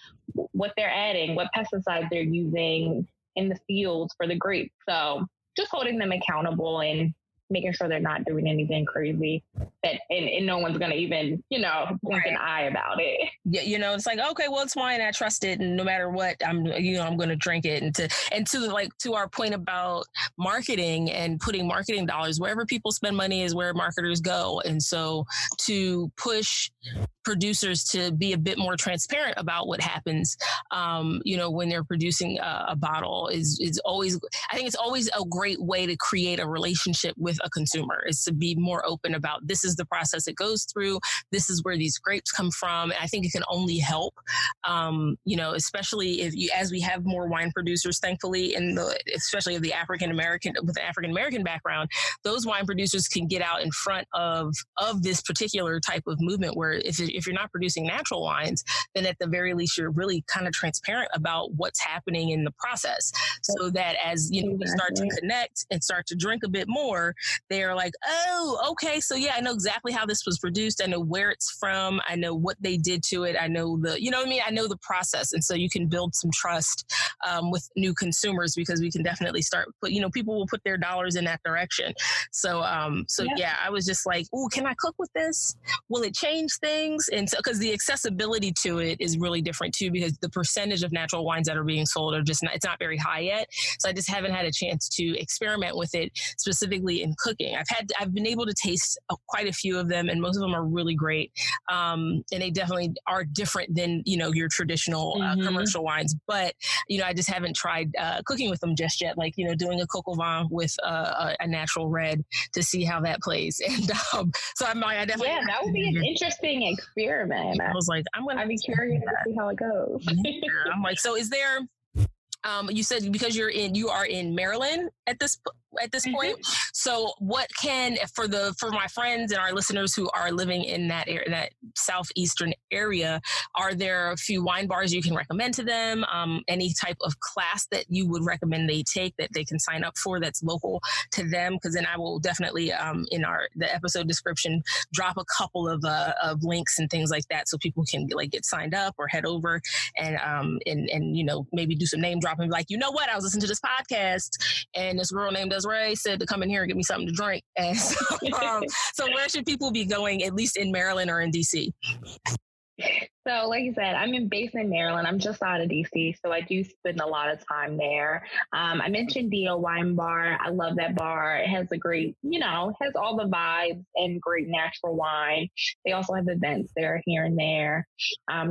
what they're adding, what pesticides they're using in the fields for the grapes. So just holding them accountable and making sure they're not doing anything crazy that and no one's going to even, blink an eye about it. Yeah, it's like, okay, well, it's wine. I trust it. And no matter what, I'm going to drink it. And to our point about marketing and putting marketing dollars, wherever people spend money is where marketers go. And so to push producers to be a bit more transparent about what happens, when they're producing a bottle is always, I think it's always a great way to create a relationship with a consumer, is to be more open about, this is the process it goes through. This is where these grapes come from. And I think it can only help, especially as we have more wine producers, thankfully, especially of the African American background, those wine producers can get out in front of this particular type of movement where if you're not producing natural wines, then at the very least, you're really kind of transparent about what's happening in the process, so that as you start to connect and start to drink a bit more, they're like, oh, okay, so yeah, I know exactly how this was produced. I know where it's from. I know what they did to it. I know I know the process. And so you can build some trust with new consumers, because we can definitely start people will put their dollars in that direction. So yeah, I was just like, oh, can I cook with this? Will it change things? And so, because the accessibility to it is really different too, because the percentage of natural wines that are being sold are just it's not very high yet. So I just haven't had a chance to experiment with it specifically in cooking. I've been able to taste quite a few of them, and most of them are really great. And they definitely are different than, your traditional commercial wines. But, I just haven't tried cooking with them just yet, like, doing a coq au vin with a natural red to see how that plays. And so I definitely... Yeah, that would be an interesting experiment. I was like, I'd be curious to see how it goes. Yeah, I'm like, so is there... you said because you are in Maryland at this point. So what for my friends and our listeners who are living in that area, that southeastern area, are there a few wine bars you can recommend to them? Any type of class that you would recommend they take that they can sign up for that's local to them? Because then I will definitely in the episode description drop a couple of links and things like that, so people can get signed up or head over and maybe do some name dropping, like, what, I was listening to this podcast and this girl named Desiree said to come in here and get me something to drink. And so where should people be going, at least in Maryland or in DC? So like you said, I'm based in Maryland. I'm just out of DC, so I do spend a lot of time there. I mentioned Dio Wine Bar. I love that bar. It has a great, has all the vibes and great natural wine. They also have events there here and there.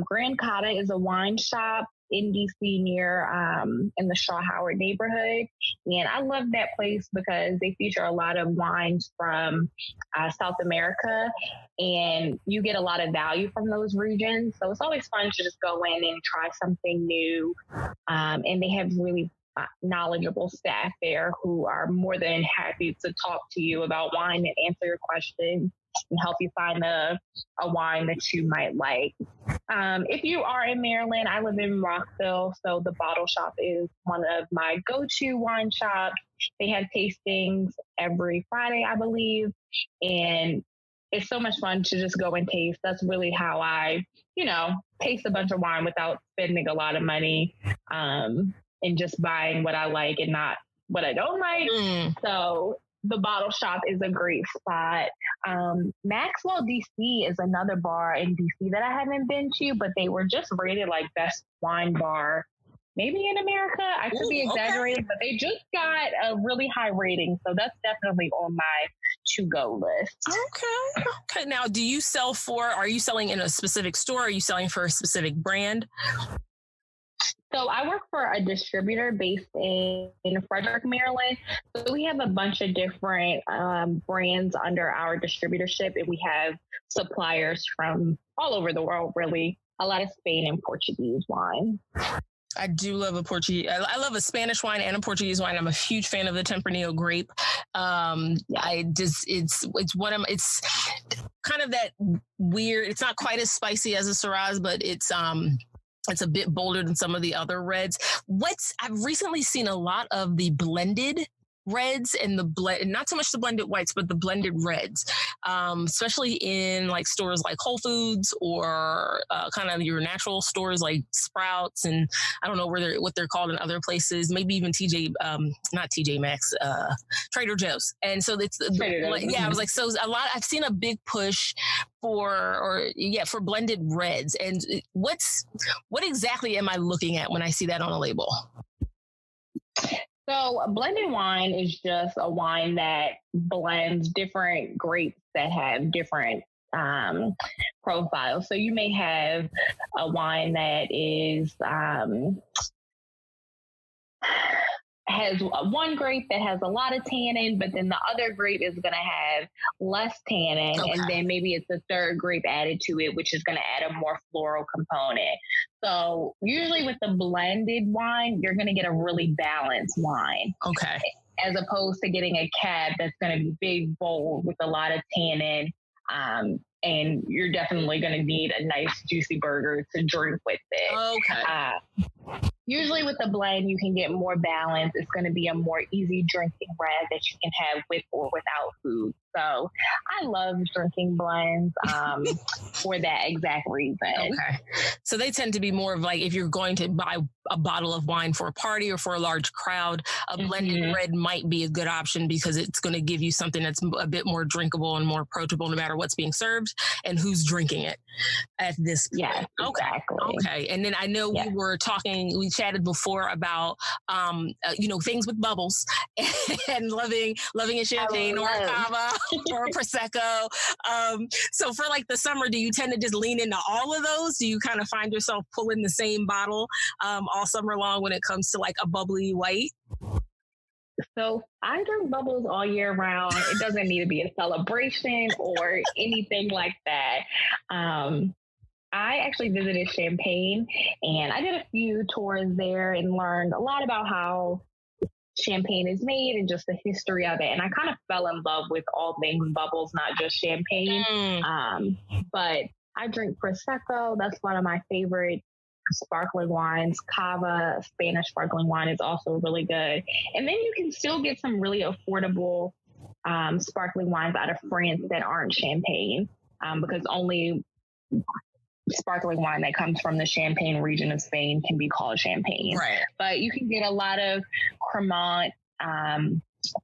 Grand Cotta is a wine shop in DC near in the Shaw Howard neighborhood. And I love that place because they feature a lot of wines from South America, and you get a lot of value from those regions. So it's always fun to just go in and try something new. And they have really knowledgeable staff there who are more than happy to talk to you about wine and answer your questions and help you find a wine that you might like. If you are in Maryland, I live in Rockville, so the Bottle Shop is one of my go-to wine shops. They have tastings every Friday, I believe, and it's so much fun to just go and taste. That's really how I, taste a bunch of wine without spending a lot of money, and just buying what I like and not what I don't like. So the Bottle Shop is a great spot. Maxwell DC is another bar in DC that I haven't been to, but they were just rated like best wine bar, maybe in America. I could be exaggerating, but they just got a really high rating. So that's definitely on my to-go list. Okay. Now, are you selling in a specific store? Are you selling for a specific brand? So I work for a distributor based in Frederick, Maryland. So we have a bunch of different brands under our distributorship, and we have suppliers from all over the world, really. A lot of Spain and Portuguese wine. I do love a Portuguese. I love a Spanish wine and a Portuguese wine. I'm a huge fan of the Tempranillo grape. It's kind of that weird. It's not quite as spicy as a Shiraz, but it's a bit bolder than some of the other reds. I've recently seen a lot of the blended reds and not so much the blended whites, but the blended reds, especially in like stores like Whole Foods or kind of your natural stores like Sprouts, and I don't know what they're called in other places, maybe even not TJ Maxx, Trader Joe's. And so it's I was like, so I've seen a big push for blended reds. And what exactly am I looking at when I see that on a label? So a blended wine is just a wine that blends different grapes that have different profiles. So you may have a wine that is has one grape that has a lot of tannin, but then the other grape is going to have less tannin. Okay. And then maybe it's a third grape added to it, which is going to add a more floral component. So usually with the blended wine, you're going to get a really balanced wine. Okay. As opposed to getting a cab that's going to be big, bold with a lot of tannin. And you're definitely going to need a nice juicy burger to drink with it. Okay. Usually with the blend, you can get more balance. It's going to be a more easy drinking red that you can have with or without food. So I love drinking blends for that exact reason. Okay. So they tend to be more of like, if you're going to buy a bottle of wine for a party or for a large crowd, a blended red might be a good option because it's going to give you something that's a bit more drinkable and more approachable no matter what's being served and who's drinking it at this point. Yeah, exactly. Okay. And then I know we chatted before about, things with bubbles and loving a champagne or a cava or a Prosecco. So for like the summer, do you tend to just lean into all of those? Do you kind of find yourself pulling the same bottle all summer long when it comes to like a bubbly white? So I drink bubbles all year round. It doesn't need to be a celebration or anything like that. I actually visited Champagne and I did a few tours there and learned a lot about how champagne is made and just the history of it. And I kind of fell in love with all things bubbles, not just champagne. But I drink Prosecco. That's one of my favorite sparkling wines. Cava, Spanish sparkling wine, is also really good. And then you can still get some really affordable sparkling wines out of France that aren't champagne, because only sparkling wine that comes from the Champagne region of Spain can be called champagne. Right. But you can get a lot of Cremant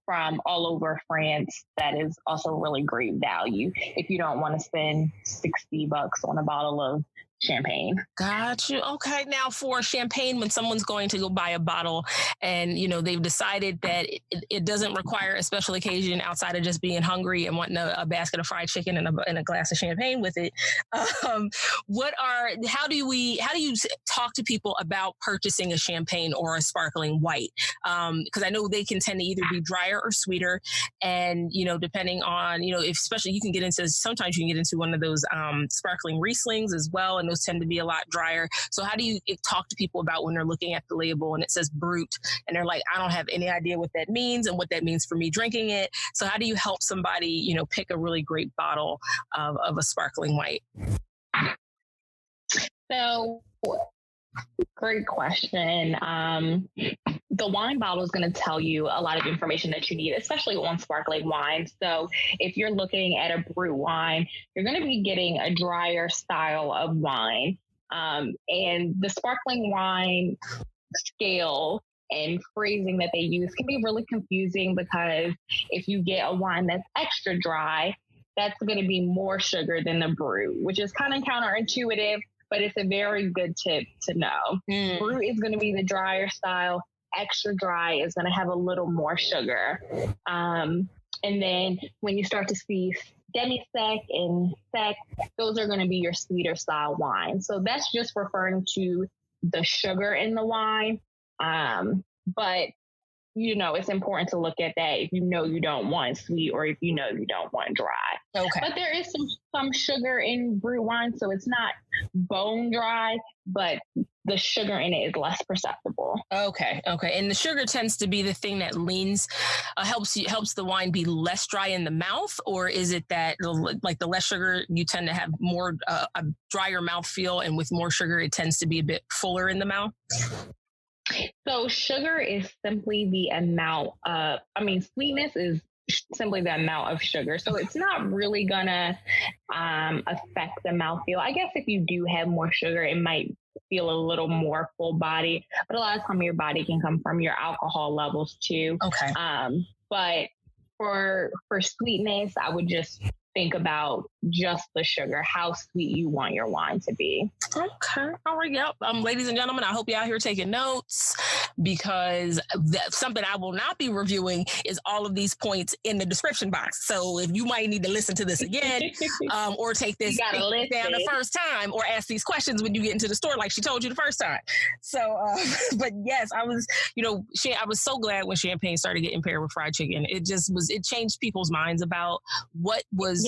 from all over France that is also really great value if you don't want to spend $60 on a bottle of champagne. Got you. Okay. Now for champagne, when someone's going to go buy a bottle and, they've decided that it doesn't require a special occasion outside of just being hungry and wanting a basket of fried chicken and a glass of champagne with it. How do you talk to people about purchasing a champagne or a sparkling white? Because I know they can tend to either be drier or sweeter. And, depending on, especially sometimes you can get into one of those sparkling Rieslings as well. And down, those tend to be a lot drier. So how do you talk to people about when they're looking at the label and it says brut and they're like, I don't have any idea what that means and what that means for me drinking it. So how do you help somebody, you know, pick a really great bottle of a sparkling white? So, great question. The wine bottle is going to tell you a lot of information that you need, especially on sparkling wine. So if you're looking at a brut wine, you're going to be getting a drier style of wine. And the sparkling wine scale and phrasing that they use can be really confusing, because if you get a wine that's extra dry, that's going to be more sugar than the brut, which is kind of counterintuitive, but it's a very good tip to know. Brut is going to be the drier style. Extra dry is going to have a little more sugar. And then when you start to see demi-sec and sec, those are going to be your sweeter style wine. So that's just referring to the sugar in the wine. But you know, it's important to look at that if you know you don't want sweet or if you know you don't want dry. Okay. But there is some sugar in brut wine, so it's not bone dry, but the sugar in it is less perceptible. Okay. And the sugar tends to be the thing that leans, helps the wine be less dry in the mouth, or is it that like the less sugar you tend to have more a drier mouthfeel, and with more sugar it tends to be a bit fuller in the mouth? So sugar is simply the amount of, sweetness is simply the amount of sugar. So it's not really gonna affect the mouthfeel. I guess if you do have more sugar, it might feel a little more full body, but a lot of time your body can come from your alcohol levels too. Okay. But for sweetness, I would just think about just the sugar, how sweet you want your wine to be. Okay. All right. Yep. Ladies and gentlemen, I hope you're out here taking notes, because something I will not be reviewing is all of these points in the description box. So if you might need to listen to this again, or take this down the first time, or ask these questions when you get into the store, like she told you the first time. So, but yes, I was so glad when champagne started getting paired with fried chicken. It changed people's minds about what was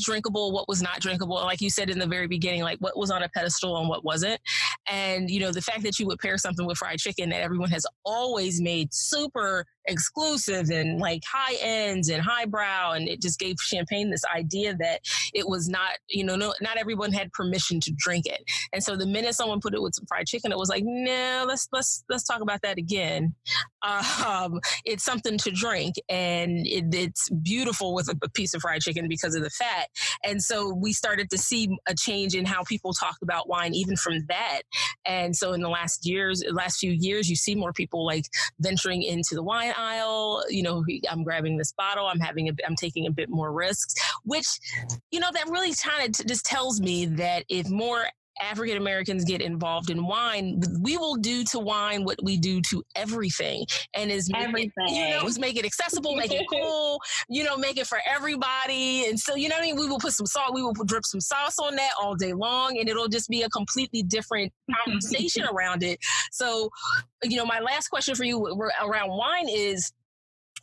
drinkable, what was not drinkable. Like you said in the very beginning, like what was on a pedestal and what wasn't. And, you know, the fact that you would pair something with fried chicken that everyone has always made super exclusive and like high ends and highbrow. And it just gave champagne this idea that it was not, not everyone had permission to drink it. And so the minute someone put it with some fried chicken, it was like, no, let's talk about that again. It's something to drink, and it's beautiful with a piece of fried chicken because of the fat. And so we started to see a change in how people talk about wine, even from that. And so in the last few years, you see more people like venturing into the wine aisle. I'm grabbing this bottle, I'm taking a bit more risks, which, that really kind of just tells me that if more African Americans get involved in wine, we will do to wine what we do to everything, and is make it accessible, make it cool, make it for everybody. And so, we will put some salt, we will drip some sauce on that all day long, and it'll just be a completely different conversation around it. So, my last question for you around wine is,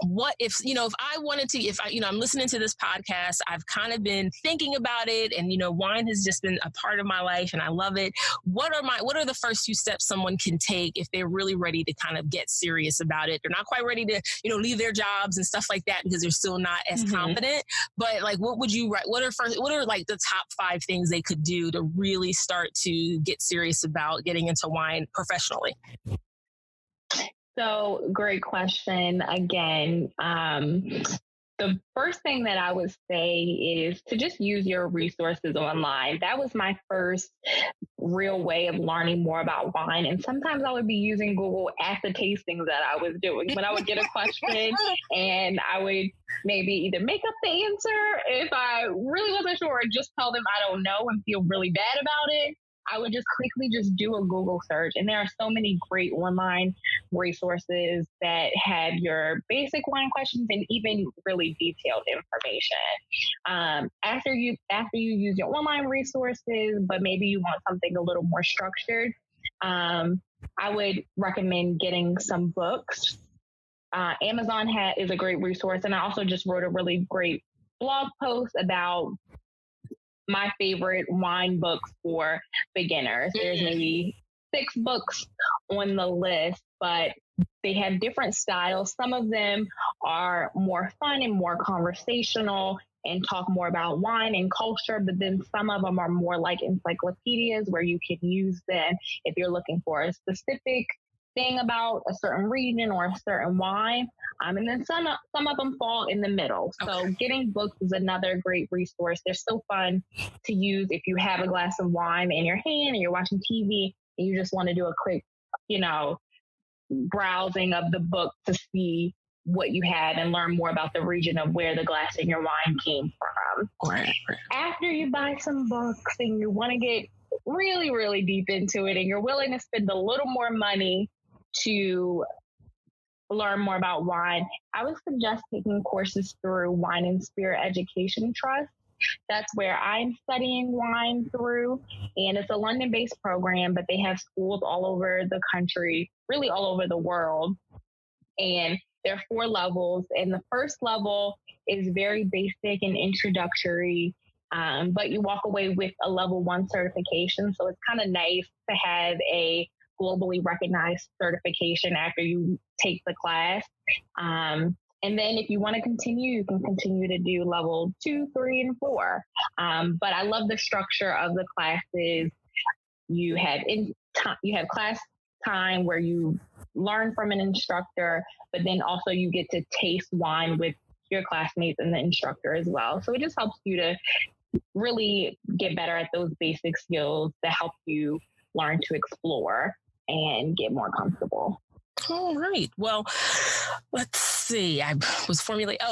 what if I wanted to, I'm listening to this podcast, I've kind of been thinking about it, and, wine has just been a part of my life and I love it. What are the first few steps someone can take if they're really ready to kind of get serious about it? They're not quite ready to, leave their jobs and stuff like that because they're still not as confident, but like, what are like the top 5 things they could do to really start to get serious about getting into wine professionally? So, great question. Again, the first thing that I would say is to just use your resources online. That was my first real way of learning more about wine. And sometimes I would be using Google at the tastings that I was doing. When I would get a question and I would maybe either make up the answer if I really wasn't sure, or just tell them I don't know and feel really bad about it, I would just quickly do a Google search. And there are so many great online resources that have your basic wine questions and even really detailed information. After you use your online resources, but maybe you want something a little more structured, I would recommend getting some books. Amazon is a great resource. And I also just wrote a really great blog post about my favorite wine books for beginners. There's maybe 6 books on the list, but they have different styles. Some of them are more fun and more conversational and talk more about wine and culture, but then some of them are more like encyclopedias where you can use them if you're looking for a specific thing about a certain region or a certain wine. And then some of them fall in the middle. So getting books is another great resource. They're so fun to use if you have a glass of wine in your hand and you're watching TV and you just want to do a quick, browsing of the book to see what you have and learn more about the region of where the glass in your wine came from. Right. After you buy some books and you want to get really, really deep into it and you're willing to spend a little more money to learn more about wine, I would suggest taking courses through Wine and Spirit Education Trust. That's where I'm studying wine through. And it's a London-based program, but they have schools all over the country, really all over the world. And there are 4 levels. And the first level is very basic and introductory, but you walk away with a level 1 certification. So it's kind of nice to have a globally recognized certification after you take the class. And then if you want to continue, you can continue to do level 2, 3, and 4. But I love the structure of the classes. You have class time where you learn from an instructor, but then also you get to taste wine with your classmates and the instructor as well. So it just helps you to really get better at those basic skills that help you learn to explore and get more comfortable. All right. Well, let's see. I was formulating.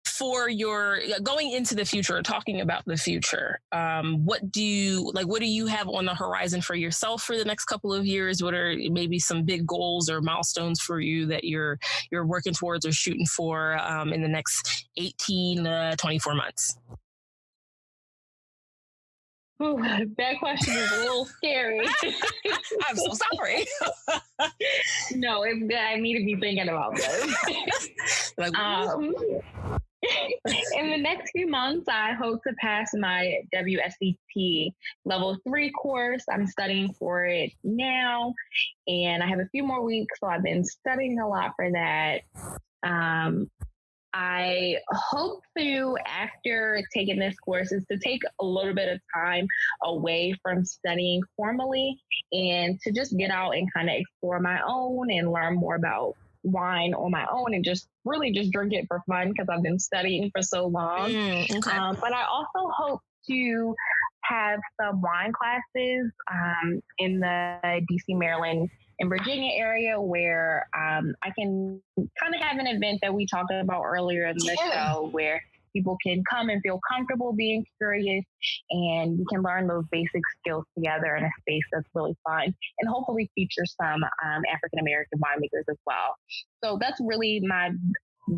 For your going into the future, talking about the future, what do you have on the horizon for yourself for the next couple of years? What are maybe some big goals or milestones for you that you're working towards or shooting for in the next 18 to 24 months? Ooh, that question is a little scary. I'm so sorry. No, I need to be thinking about this. In the next few months, I hope to pass my WSET level 3 course. I'm studying for it now, and I have a few more weeks, so I've been studying a lot for that. I hope to, after taking this course, is to take a little bit of time away from studying formally and to just get out and kind of explore my own and learn more about wine on my own and just really just drink it for fun because I've been studying for so long. But I also hope to have some wine classes in the DC, Maryland, and Virginia area where I can kind of have an event that we talked about earlier in the show where people can come and feel comfortable being curious and we can learn those basic skills together in a space that's really fun and hopefully feature some African-American winemakers as well. So that's really my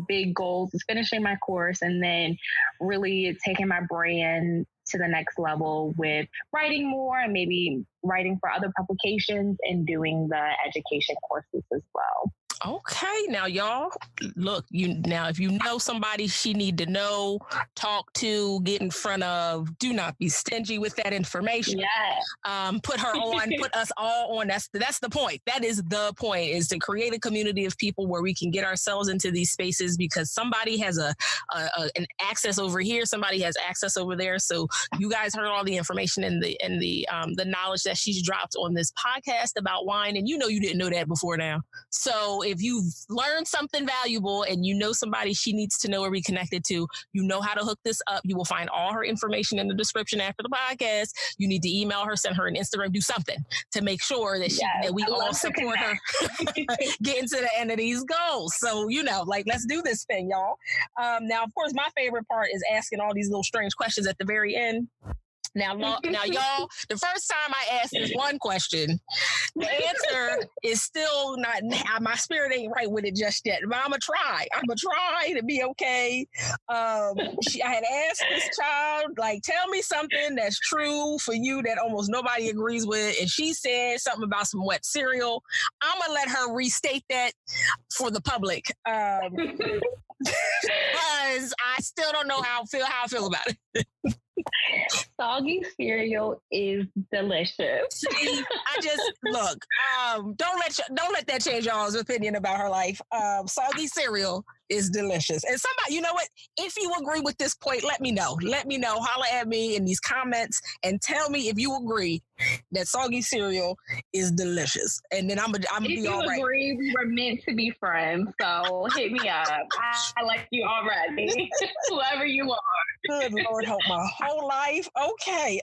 big goals, is finishing my course and then really taking my brand to the next level with writing more and maybe writing for other publications and doing the education courses as well. Okay, now y'all, look, if you know somebody she need to know, talk to, get in front of, do not be stingy with that information. Yeah. Put her on, put us all on. That's the point. That is the point, is to create a community of people where we can get ourselves into these spaces because somebody has an access over here, somebody has access over there. So you guys heard all the information and the knowledge that she's dropped on this podcast about wine, and you didn't know that before now. So if you've learned something valuable and you know somebody she needs to know or be connected to, you know how to hook this up. You will find all her information in the description after the podcast. You need to email her, send her an Instagram, do something to make sure that that we all support her getting to the end of these goals. So, let's do this thing, y'all. Now, of course, my favorite part is asking all these little strange questions at the very end. Now, y'all, the first time I asked this one question, the answer is still not, my spirit ain't right with it just yet, but I'm going to try. I'm going to try to be okay. I had asked this child, tell me something that's true for you that almost nobody agrees with. And she said something about some wet cereal. I'm going to let her restate that for the public. Because I still don't know how I feel about it. Soggy cereal is delicious. See, I just look. Don't let that change y'all's opinion about her life. Soggy cereal is delicious. And somebody, you know what? If you agree with this point, let me know. Let me know. Holla at me in these comments and tell me if you agree that soggy cereal is delicious. And then I'm gonna be all right. If you agree, we were meant to be friends. So hit me up. I like you already. Whoever you are. Good Lord, help my whole life. Okay.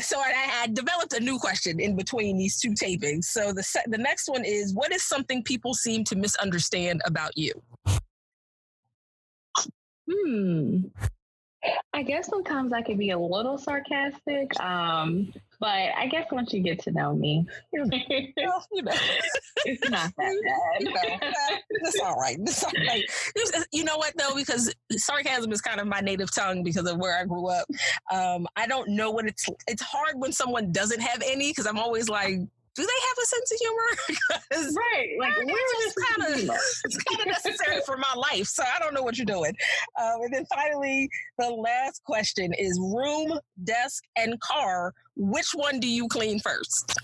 So I developed a new question in between these two tapings. So the next one is, what is something people seem to misunderstand about you? I guess sometimes I can be a little sarcastic, but I guess once you get to know me, it's not that bad. It's all right. It's all right. You know what, though? Because sarcasm is kind of my native tongue because of where I grew up. I don't know what it's hard when someone doesn't have any, because I'm always like, do they have a sense of humor? Right. Like, it's kind of necessary for my life. So I don't know what you're doing. And then finally, the last question is room, desk, and car. Which one do you clean first?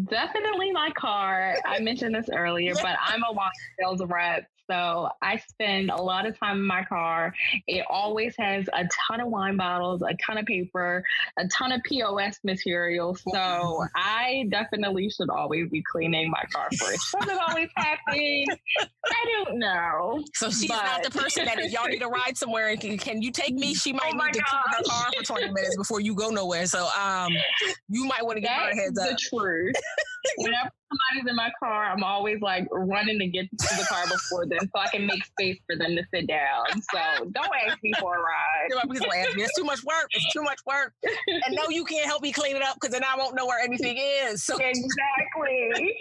Definitely my car. I mentioned this earlier, but I'm a wine sales rep. So I spend a lot of time in my car. It always has a ton of wine bottles, a ton of paper, a ton of POS material. So I definitely should always be cleaning my car first. Does it always happen? I don't know. So she's not the person that if y'all need to ride somewhere and can you take me? She might need to clean her car for 20 minutes before you go nowhere. So you might want to give her a heads up. That's the truth. Whenever somebody's in my car, I'm always like running to get to the car before them so I can make space for them to sit down. So don't ask me for a ride. It's too much work. It's too much work. And no, you can't help me clean it up because then I won't know where anything is. So exactly.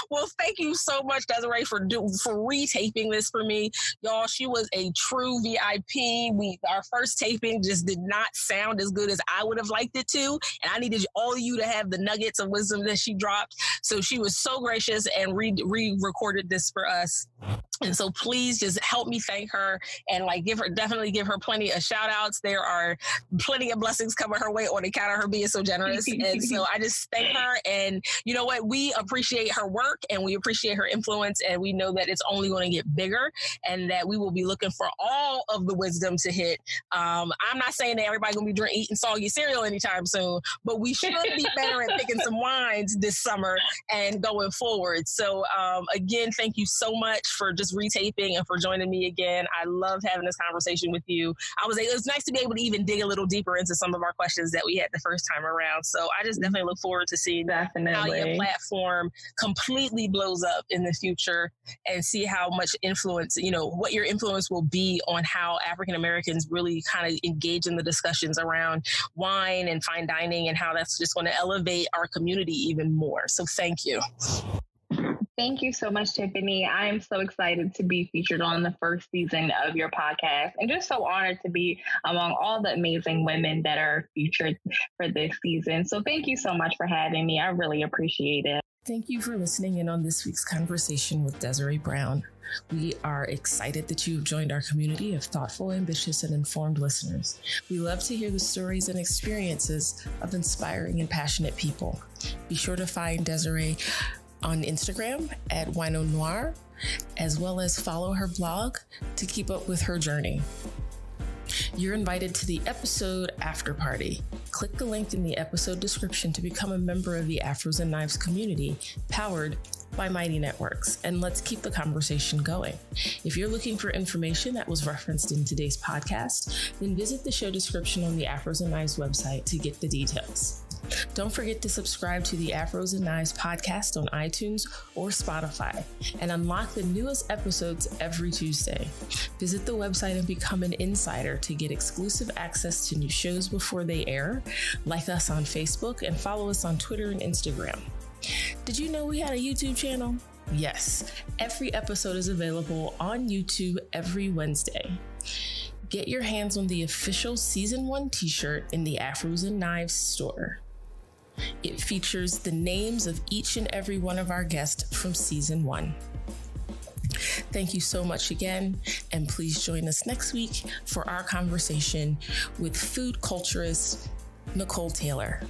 Well, thank you so much, Desiree, for retaping this for me. Y'all, she was a true VIP. Our first taping just did not sound as good as I would have liked it to. And I needed all of you to have the nuggets of wisdom that she dropped. So she was so gracious and re-recorded this for us. And so please just help me thank her and definitely give her plenty of shout outs. There are plenty of blessings coming her way on account of her being so generous. And so I just thank her. And you know what? We appreciate her work and we appreciate her influence. And we know that it's only going to get bigger and that we will be looking for all of the wisdom to hit. I'm not saying that everybody's going to be eating soggy cereal anytime soon, but we should be better at picking some wines this summer and going forward. So again, thank you so much for just retaping and for joining me again. I loved having this conversation with you. It was nice to be able to even dig a little deeper into some of our questions that we had the first time around. So I just definitely look forward to seeing how your platform completely blows up in the future and see how much influence, what your influence will be on how African Americans really kind of engage in the discussions around wine and fine dining and how that's just going to elevate our community even more. So thank you. Thank you so much, Tiffany. I am so excited to be featured on the first season of your podcast and just so honored to be among all the amazing women that are featured for this season. So thank you so much for having me. I really appreciate it. Thank you for listening in on this week's conversation with Desiree Brown. We are excited that you have joined our community of thoughtful, ambitious, and informed listeners. We love to hear the stories and experiences of inspiring and passionate people. Be sure to find Desiree on Instagram at Wino Noire, as well as follow her blog to keep up with her journey. You're invited to the episode after party. Click the link in the episode description to become a member of the Afros and Knives community, powered by Mighty Networks, and let's keep the conversation going. If you're looking for information that was referenced in today's podcast, then visit the show description on the Afros and Knives website to get the details. Don't forget to subscribe to the Afros and Knives podcast on iTunes or Spotify and unlock the newest episodes every Tuesday. Visit the website and become an insider to get exclusive access to new shows before they air. Like us on Facebook and follow us on Twitter and Instagram. Did you know we had a YouTube channel? Yes, every episode is available on YouTube every Wednesday. Get your hands on the official Season 1 t-shirt in the Afros and Knives store. It features the names of each and every one of our guests from Season 1. Thank you so much again, and please join us next week for our conversation with food culturist Nicole Taylor.